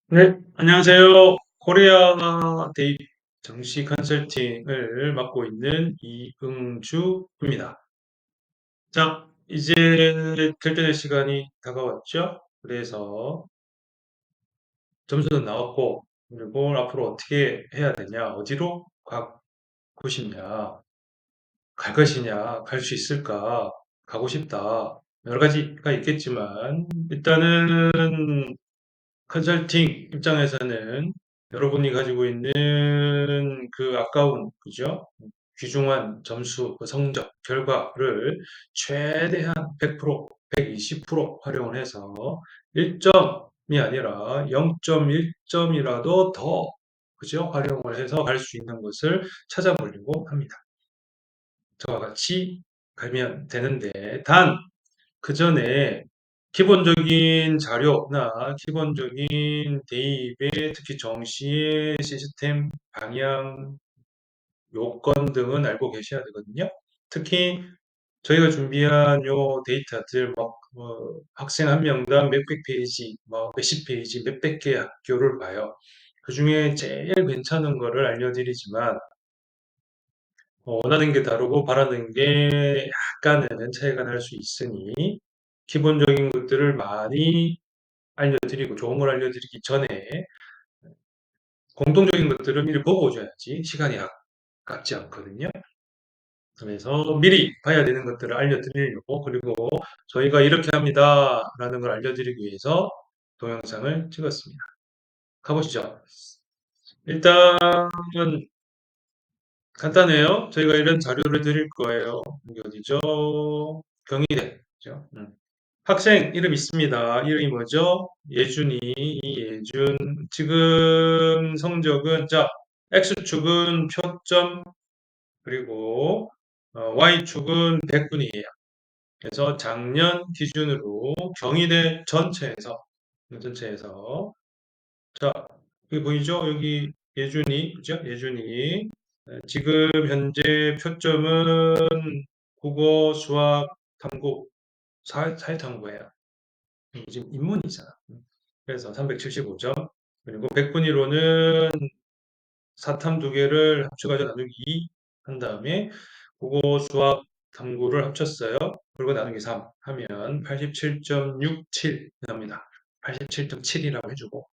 네, 안녕하세요. 코리아 데이 정시 컨설팅을 맡고 있는 이응주입니다. 자, 이제 결제될 시간이 다가왔죠? 그래서 점수는 나왔고, 그리고 앞으로 어떻게 해야 되냐, 어디로 가고 싶냐, 갈 것이냐, 갈 수 있을까, 가고 싶다. 여러 가지가 있겠지만, 일단은 컨설팅 입장에서는 여러분이 가지고 있는 그 아까운, 그죠? 귀중한 점수, 그 성적, 결과를 최대한 100%, 120% 활용을 해서 1점이 아니라 0.1점이라도 더, 그죠? 활용을 해서 갈 수 있는 것을 찾아보려고 합니다. 저와 같이 가면 되는데, 단, 그 전에 기본적인 자료나 기본적인 대입의 특히 정시의 시스템, 방향, 요건 등은 알고 계셔야 되거든요. 특히 저희가 준비한 요 데이터들, 학생 한 명당 몇백 페이지, 몇십 페이지, 몇백 개 학교를 봐요. 그 중에 제일 괜찮은 거를 알려드리지만, 원하는 게 다르고 바라는 게 약간은 차이가 날 수 있으니, 기본적인 것들을 많이 알려드리고 좋은 걸 알려드리기 전에 공통적인 것들을 미리 보고 오셔야지 시간이 아깝지 않거든요. 그래서 미리 봐야 되는 것들을 알려드리려고, 그리고 저희가 이렇게 합니다라는 걸 알려드리기 위해서 동영상을 찍었습니다. 가보시죠. 일단은 간단해요. 저희가 이런 자료를 드릴 거예요. 여기 어디죠? 경희대. 그죠? 학생 이름 있습니다. 이름이 뭐죠? 예준이, 이예준. 지금 성적은, 자, X축은 표점, 그리고 Y축은 100분이에요. 그래서 작년 기준으로 경희대 전체에서, 자, 여기 보이죠? 여기 예준이, 그죠? 예준이. 지금 현재 표점은 국어, 수학, 탐구, 사회탐구예요. 지금 인문이잖아. 그래서 375점. 그리고 100분위로는 사탐 두 개를 합쳐가지고 나누기 2 한 다음에 국어, 수학, 탐구를 합쳤어요. 그리고 나누기 3 하면 87.67 납니다. 87.7이라고 해주고.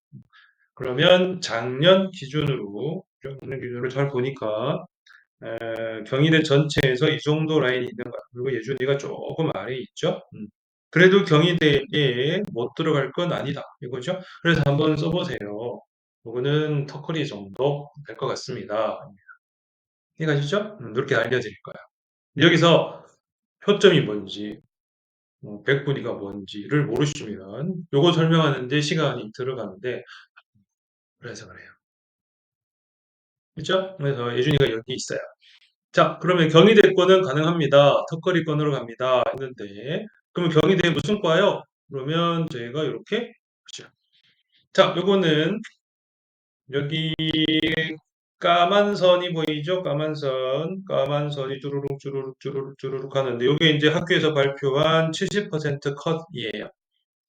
그러면 작년 기준으로 잘 보니까 경희대 전체에서 이 정도 라인이 있는 거야. 그리고 예준이가 조금 아래에 있죠. 그래도 경희대에 못 들어갈 건 아니다. 이거죠. 그래서 한번 써보세요. 이거는 터커리 정도 될 것 같습니다. 이해가시죠? 이렇게 알려드릴 거야. 여기서 표점이 뭔지, 백분위가 뭔지를 모르시면 요거 설명하는데 시간이 들어가는데, 그래서 그래요. 그렇죠? 그래서 예준이가 여기 있어요. 자, 그러면 경희대권은 가능합니다. 턱걸이권으로 갑니다. 했는데, 그러면 경희대 무슨 과요? 그러면 저희가 이렇게, 자, 요거는 여기 까만 선이 보이죠? 까만 선이 쭈루룩 쭈루룩 쭈루룩 쭈루룩 하는데, 요게 이제 학교에서 발표한 70% 컷이에요.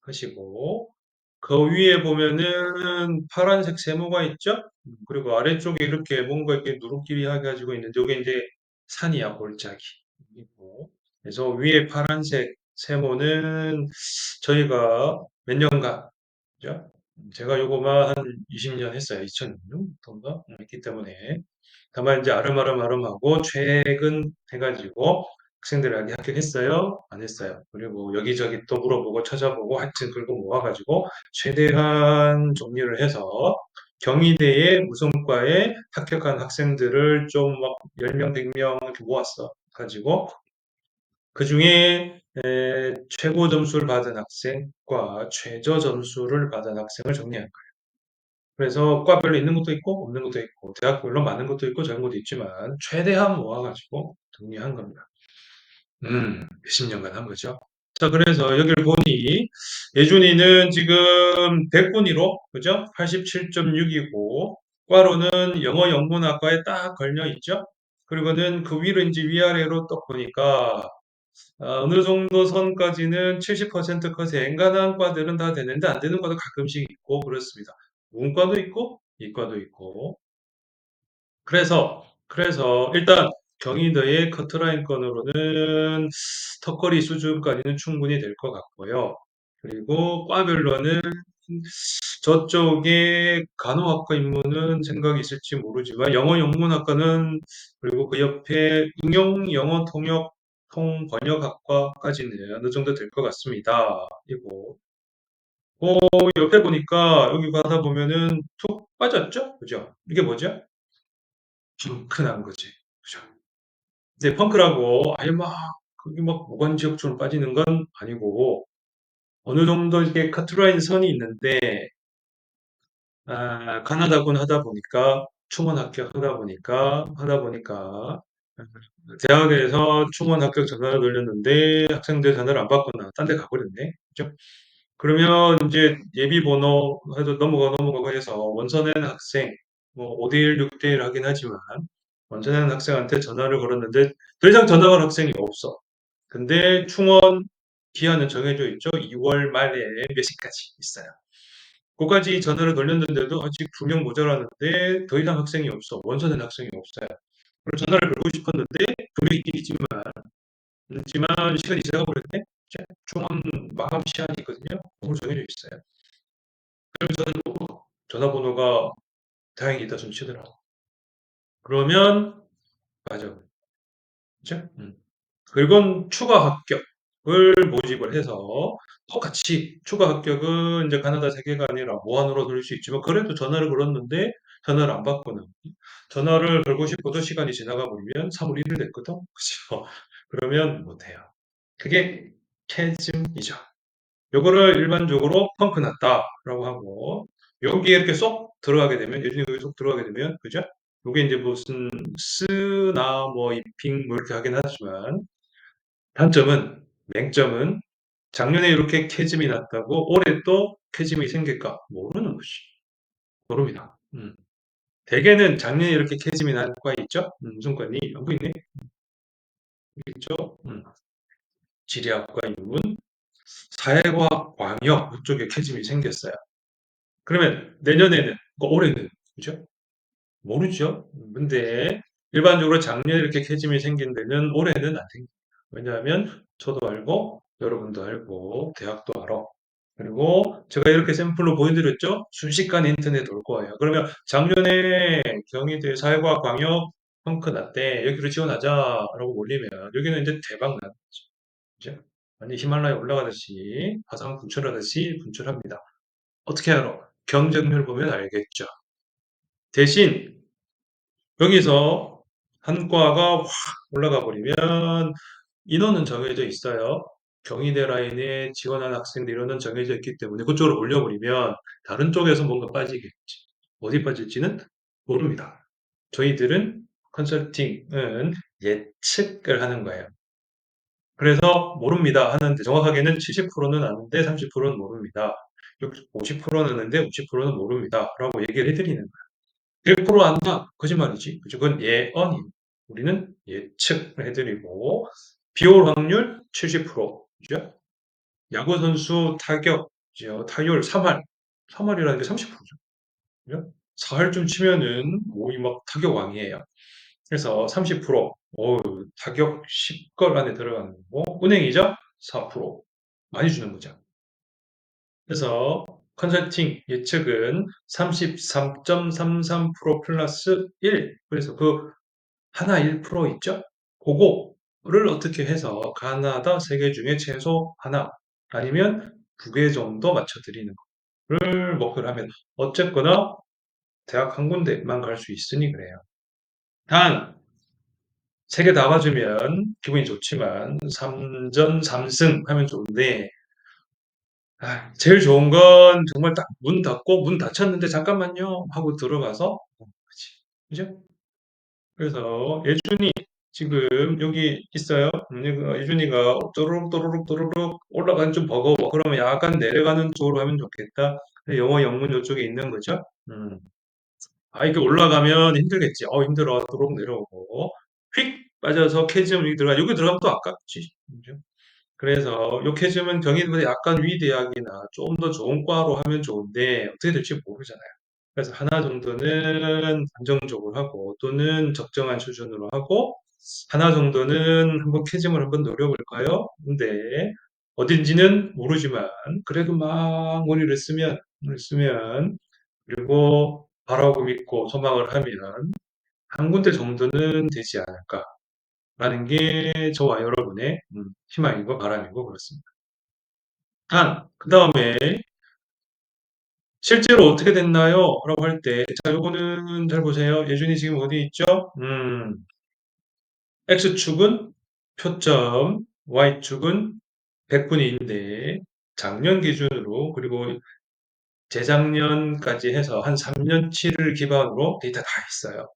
하시고, 그 위에 보면은 파란색 세모가 있죠? 그리고 아래쪽에 이렇게 뭔가 이렇게 누룩끼리 해가지고 있는데, 요게 이제 산이야, 골짜기. 이고 그래서 위에 파란색 세모는 저희가 몇 년간, 그죠? 제가 요거만 한 20년 했어요. 2006년부터인가 했기 때문에. 다만 이제 아름아름하고 최근 해가지고 학생들에게 합격했어요? 안 했어요? 그리고 여기저기 또 물어보고 찾아보고 하여튼 그리고 모아가지고 최대한 정리를 해서 경희대의 무슨과에 합격한 학생들을 좀 막 10명, 100명 이렇게 모았어. 가지고 그 중에 최고 점수를 받은 학생과 최저 점수를 받은 학생을 정리한 거예요. 그래서 과별로 있는 것도 있고 없는 것도 있고 대학별로 많은 것도 있고 적은 것도 있지만 최대한 모아가지고 정리한 겁니다. 몇십 년간 한 거죠. 자, 그래서 여기를 보니 예준이는 지금 100분위로 그죠? 87.6이고 과로는 영어 영문학과에 딱 걸려 있죠. 그리고는 그 위로 이제 위아래로 또 보니까 어느 정도 선까지는 70% 컷에 엔간한 과들은 다 되는데 안 되는 과도 가끔씩 있고 그렇습니다. 문과도 있고 이과도 있고. 그래서 일단 경희대의 커트라인권으로는 턱걸이 수준까지는 충분히 될 것 같고요. 그리고 과별로는 저쪽에 간호학과 인문은 생각이 있을지 모르지만 영어 영문학과는 그리고 그 옆에 응용 영어 통역 통번역학과까지는 어느 정도 될 것 같습니다. 이거 옆에 보니까 여기 가다 보면은 툭 빠졌죠? 그죠? 이게 뭐죠? 펑크난 거지. 그죠? 근데 펑크라고 아예 막 그게 막 무관지역처럼 빠지는 건 아니고 어느 정도 이렇게 커트라인 선이 있는데 가나다군 하다 보니까 충원 합격하다 보니까 대학에서 충원 합격 전화를 돌렸는데 학생들 전화를 안 받거나 딴 데 가버렸네. 그죠? 그러면 이제 예비 번호 해도 넘어가고 해서 원서낸 학생 뭐 5대1, 6대1 하긴 하지만 원서낸 학생한테 전화를 걸었는데 더 이상 전화 걸 학생이 없어. 근데 충원 기한은 정해져 있죠. 2월 말에 몇 시까지 있어요. 그까지 전화를 돌렸는데도 아직 2명 모자라는데 더 이상 학생이 없어. 원서낸 학생이 없어요. 그래서 전화를 걸고 싶었는데 2명 있긴 있지만 시간이 지나가버렸네. 충원 마감 시한이 있거든요. 오늘 정해져 있어요. 그럼 저는 전화번호가 다행히 있다 좀 치더라고. 그러면 맞아. 그죠? 그리고 추가 합격을 모집을 해서 똑같이 추가 합격은 이제 가나다 세계가 아니라 무한으로 돌릴 수 있지만 그래도 전화를 걸었는데 전화를 안 받거나 전화를 걸고 싶어도 시간이 지나가 버리면 3월 1일 됐거든. 그죠? 그러면 못 해요. 그게 캐즘이죠. 요거를 일반적으로 펑크 났다라고 하고 여기에 이렇게 쏙 들어가게 되면 예준이 여기 쏙 들어가게 되면 그죠? 요게 이제 무슨 쓰나 뭐 이핑 뭐 이렇게 하긴 하지만 단점은 맹점은 작년에 이렇게 캐즘이 났다고 올해 또 캐즘이 생길까 모르는 것이 모릅니다. 대개는 작년에 이렇게 캐즘이 난 과 있죠? 무슨 과니? 안 보이네? 있죠? 지리학과 인문, 사회과학, 광역 이쪽에 캐즘이 생겼어요. 그러면 내년에는, 올해는, 그죠? 모르죠. 근데 일반적으로 작년에 이렇게 캐즘이 생긴 데는 올해는 안 생깁니다. 왜냐하면 저도 알고 여러분도 알고 대학도 알아. 그리고 제가 이렇게 샘플로 보여드렸죠? 순식간에 인터넷 올 거예요. 그러면 작년에 경희대 사회과학 광역 펑크 났대. 여기로 지원하자라고 올리면 여기는 이제 대박 나는 거죠. 그죠? 완전 히말라야 올라가듯이 화산 분출하듯이 분출합니다. 어떻게 알아? 경쟁률 보면 알겠죠. 대신 여기서 한 과가 확 올라가 버리면 인원은 정해져 있어요. 경희대 라인에 지원한 학생들 인원은 정해져 있기 때문에 그쪽으로 올려버리면 다른 쪽에서 뭔가 빠지겠지. 어디 빠질지는 모릅니다. 저희들은 컨설팅은 예측을 하는 거예요. 그래서 모릅니다 하는데 정확하게는 70%는 아는데 30%는 모릅니다. 50%는 아는데 50%는 모릅니다. 라고 얘기를 해드리는 거예요. 100% 안다. 거짓말이지. 그죠? 그건 예언이. 우리는 예측을 해드리고, 비올 확률 70%. 그죠? 야구 선수 타격, 타율 3할. 3할이라는 게 30%죠. 그죠? 4할쯤 치면은, 뭐이 막 타격 왕이에요. 그래서 30%, 타격 10걸 안에 들어가는 거고, 은행이자 4%. 많이 주는 거죠. 그래서 컨설팅 예측은 33.33% 플러스 1. 그래서 그 하나 1% 있죠? 그거를 어떻게 해서 가나다 세 개 중에 최소 하나 아니면 2개 정도 맞춰드리는 거를 목표로 하면 어쨌거나 대학 한 군데만 갈 수 있으니 그래요. 단, 세 개 다 맞으면 기분이 좋지만 3전 3승 하면 좋은데 제일 좋은 건 정말 딱 문 닫고 문 닫혔는데 잠깐만요 하고 들어가서 그치. 그죠? 그래서 예준이 지금 여기 있어요. 예준이가 또르륵 올라가는 좀 버거워. 그러면 약간 내려가는 쪽으로 하면 좋겠다. 영어 영문 이쪽에 있는 거죠. 이게 올라가면 힘들겠지. 힘들어. 또록 내려오고 휙 빠져서 캐지엄 여기 들어가. 여기 들어가면 또 아깝지. 그죠? 그래서 욕해주면 경희대보다 약간 위 대학이나 좀 더 좋은 과로 하면 좋은데 어떻게 될지 모르잖아요. 그래서 하나 정도는 안정적으로 하고 또는 적정한 수준으로 하고 하나 정도는 한번 캐즘을 한번 노려볼까요? 근데 어딘지는 모르지만 그래도 막 머리를 쓰면 그리고 바라고 믿고 소망을 하면 한 군데 정도는 되지 않을까라는 게 저와 여러분의 희망이고 바람이고 그렇습니다. 그 다음에 실제로 어떻게 됐나요? 라고 할 때, 자, 요거는 잘 보세요. 예준이 지금 어디 있죠? X축은 표점, Y축은 백분위인데, 작년 기준으로, 그리고 재작년까지 해서 한 3년치를 기반으로 데이터 다 있어요.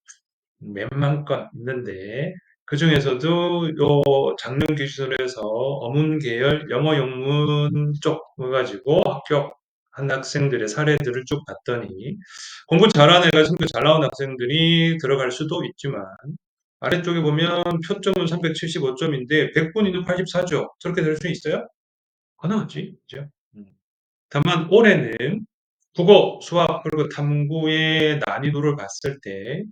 몇만 건 있는데, 그 중에서도 요 작년 기준으로 해서 어문 계열 영어 영문 쪽 가지고 합격한 학생들의 사례들을 쭉 봤더니 공부 잘하는 애가 성적 잘 나온 학생들이 들어갈 수도 있지만 아래쪽에 보면 표점은 375점인데 100분위는 84죠. 저렇게 될 수 있어요? 가능하지, 그죠? 다만 올해는 국어, 수학, 그리고 탐구의 난이도를 봤을 때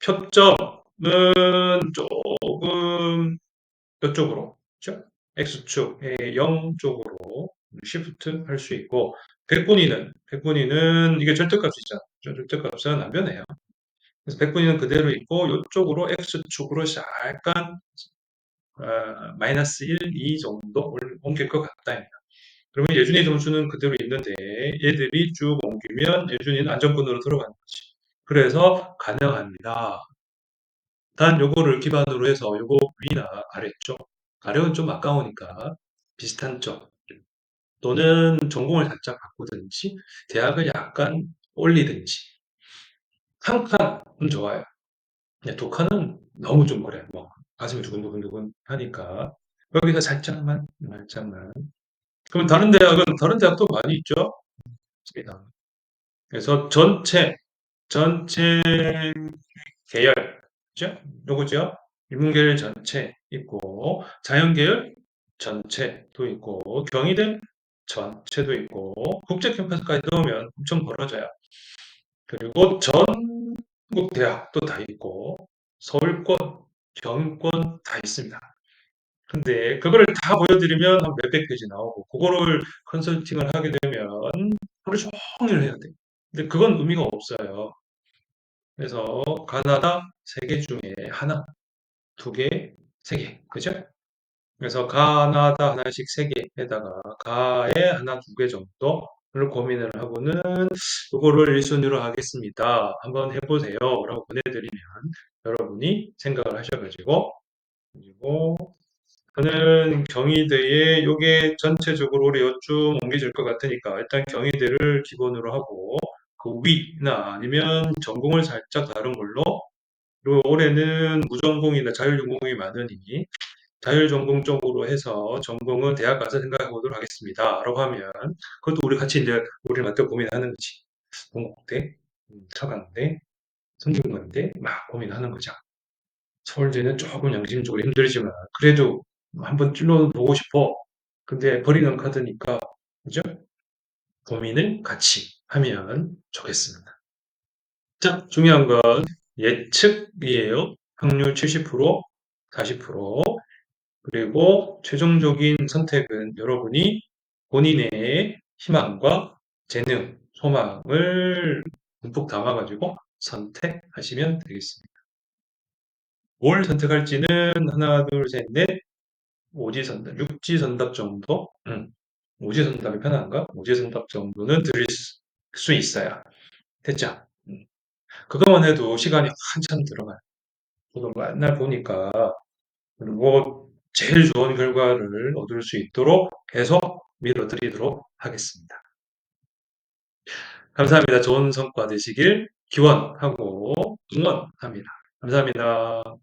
표점은 조금 이쪽으로, 그죠? X축의 0 쪽으로 시프트 할 수 있고, 백분위는 이게 절대값이죠. 절대값은 안 변해요. 그래서 백분위는 그대로 있고, 이쪽으로 X축으로 약간 마이너스 1, 2 정도 옮길 것 같다. 그러면 예준이 점수는 그대로 있는데 얘들이 쭉 옮기면 예준이는 안정권으로 들어가는 거지. 그래서 가능합니다. 단 요거를 기반으로 해서 요거 위나 아래쪽, 아래는 좀 아까우니까 비슷한 쪽 또는 전공을 살짝 바꾸든지 대학을 약간 올리든지 한 칸은 좋아요. 근데 두 칸은 너무 좀 그래. 뭐 가슴이 두근두근 하니까 여기서 살짝만. 그럼 다른 대학도 많이 있죠. 그래서 전체 계열, 그죠? 요거죠? 인문계열 전체 있고, 자연계열 전체도 있고, 경희대 전체도 있고, 국제 캠퍼스까지 넣으면 엄청 벌어져요. 그리고 전국 대학도 다 있고, 서울권, 경권 다 있습니다. 근데 그거를 다 보여드리면 한 몇백 페이지 나오고, 그거를 컨설팅을 하게 되면 하루 종일 해야 돼. 근데 그건 의미가 없어요. 그래서 가나다 세 개 중에 하나, 두 개, 세 개. 그죠? 그래서 가나다 하나씩 세 개에다가 가에 하나, 두 개 정도를 고민을 하고는 이거를 1순위로 하겠습니다. 한번 해보세요. 라고 보내드리면 여러분이 생각을 하셔가지고 그리고 저는 경희대에 요게 전체적으로 우리 쭉 옮겨질 것 같으니까 일단 경희대를 기본으로 하고 그 위나 아니면 전공을 살짝 다른 걸로 그리고 올해는 무전공이나 자율전공이 많으니 자율전공 쪽으로 해서 전공은 대학 가서 생각해 보도록 하겠습니다. 라고 하면 그것도 우리 같이 이제 우리 맞게 고민하는 거지. 동국대, 서강대, 성균관대 막 고민하는 거죠. 서울대는 조금 양심적으로 힘들지만 그래도 한번 찔러보고 싶어. 근데 버리는 카드니까 그죠? 고민을 같이 하면 좋겠습니다. 자, 중요한 건 예측이에요. 확률 70%, 40%. 그리고 최종적인 선택은 여러분이 본인의 희망과 재능, 소망을 듬뿍 담아가지고 선택하시면 되겠습니다. 뭘 선택할지는 하나, 둘, 셋, 넷, 오지선답, 육지선답 정도? 오지선답이 편한가? 오지선답 정도는 드릴 수 있어요. 됐죠? 그것만 해도 시간이 한참 들어가요. 저도 맨날 보니까 그리고 제일 좋은 결과를 얻을 수 있도록 계속 밀어드리도록 하겠습니다. 감사합니다. 좋은 성과 되시길 기원하고 응원합니다. 감사합니다.